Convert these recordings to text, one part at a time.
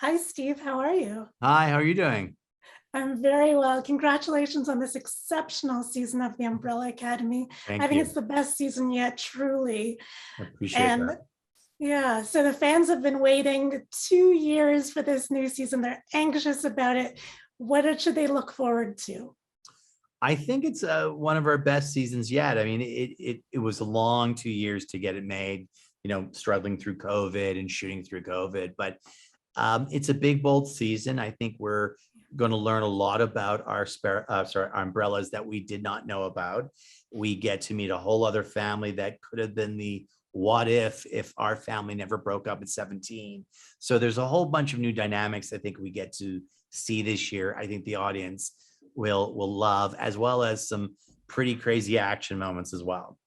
Hi, Steve. How are you? Hi, how are you doing? I'm very well. Congratulations on this exceptional season of the Umbrella Academy. I Thank think you. it's the best season yet, truly. I appreciate And that. yeah, so the fans have been waiting 2 years for this new season. They're anxious about it. What should they look forward to? I think it's one of our best seasons yet. I mean, it was a long 2 years to get it made, struggling through COVID and shooting through COVID. But it's a big, bold season. I think we're going to learn a lot about our umbrellas that we did not know about. We get to meet a whole other family that could have been the what if our family never broke up at 17. So there's a whole bunch of new dynamics I think we get to see this year. I think the audience will love, as well as some pretty crazy action moments as well.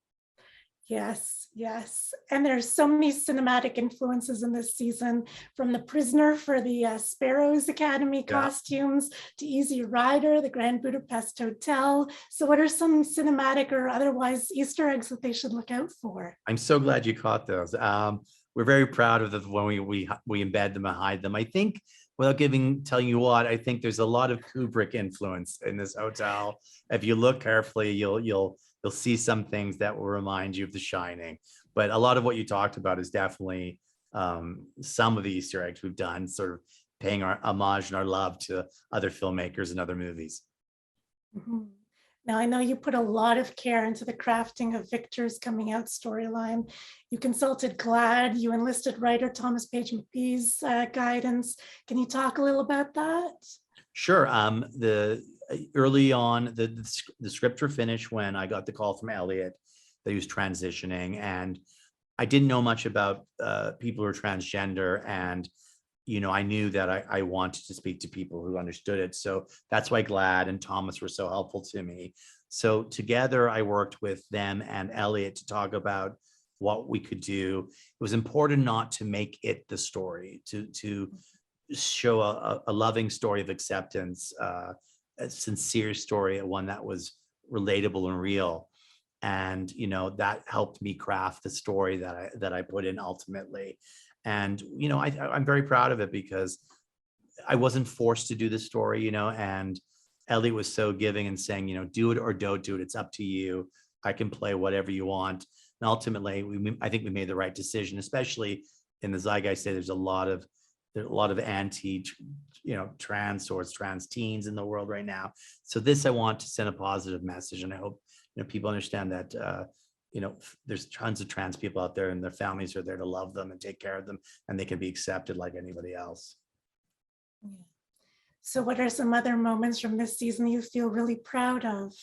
Yes, yes. And there's so many cinematic influences in this season, from the prisoner for the Sparrows Academy Yeah. costumes to Easy Rider, the Grand Budapest Hotel. So what are some cinematic or otherwise Easter eggs that they should look out for? I'm so glad you caught those. We're very proud of the when we embed them and hide them. I think, without telling you what, I think there's a lot of Kubrick influence in this hotel. If you look carefully, you'll see some things that will remind you of The Shining. But a lot of what you talked about is definitely some of the Easter eggs we've done, sort of paying our homage and our love to other filmmakers and other movies. Mhm. Now, I know you put a lot of care into the crafting of Viktor's coming out storyline. You consulted GLAAD, you enlisted writer Thomas Page McPhee's guidance. Can you talk a little about that? Sure. The early on, the scripts were finished when I got the call from Elliot that he was transitioning, and I didn't know much about people who are transgender, and I knew that I wanted to speak to people who understood it. So that's why GLAAD and Thomas were so helpful to me. So together I worked with them and Elliot to talk about what we could do. It was important not to make it the story, to show a loving story of acceptance, a sincere story, one that was relatable and real. And that helped me craft the story that I put in ultimately. And I'm very proud of it because I wasn't forced to do the story, and Ellie was so giving and saying, do it or don't do it. It's up to you. I can play whatever you want. And ultimately, I think we made the right decision, especially in the zeitgeist. There's a lot of anti, trans or trans teens in the world right now. So this, I want to send a positive message, and I hope people understand that there's tons of trans people out there, and their families are there to love them and take care of them, and they can be accepted like anybody else. Yeah. So what are some other moments from this season you feel really proud of?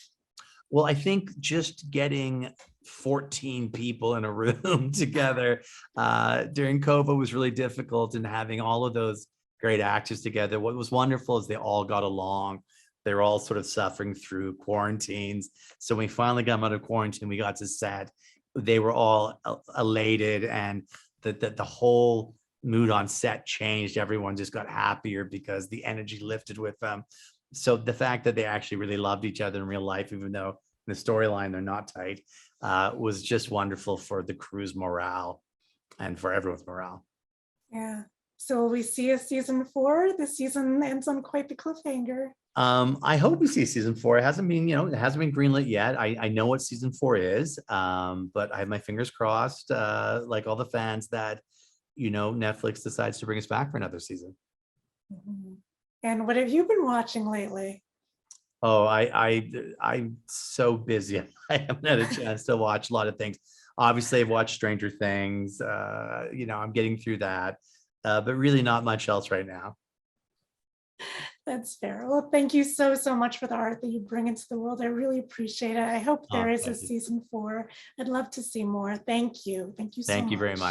Well, I think just getting 14 people in a room together during COVID was really difficult, and having all of those great actors together. What was wonderful is they all got along. They were all sort of suffering through quarantines. So when we finally got them out of quarantine, we got to set. They were all elated, and the whole mood on set changed. Everyone just got happier because the energy lifted with them. So the fact that they actually really loved each other in real life, even though in the storyline they're not tight, was just wonderful for the crew's morale and for everyone's morale. Yeah. So will we see a season 4? The season ends on quite the cliffhanger. I hope we see season 4. It hasn't been, it hasn't been greenlit yet. I know what season 4 is, but I have my fingers crossed, like all the fans, that Netflix decides to bring us back for another season. Mhm. And what have you been watching lately? Oh, I'm so busy. I haven't had a chance to watch a lot of things. Obviously, I've watched Stranger Things. I'm getting through that, but really not much else right now. That's fair. Well, thank you so, so much for the art that you bring into the world. I really appreciate it. I hope there Oh, is a thank you. season 4. I'd love to see more. Thank you. Thank you so Thank you very much. much.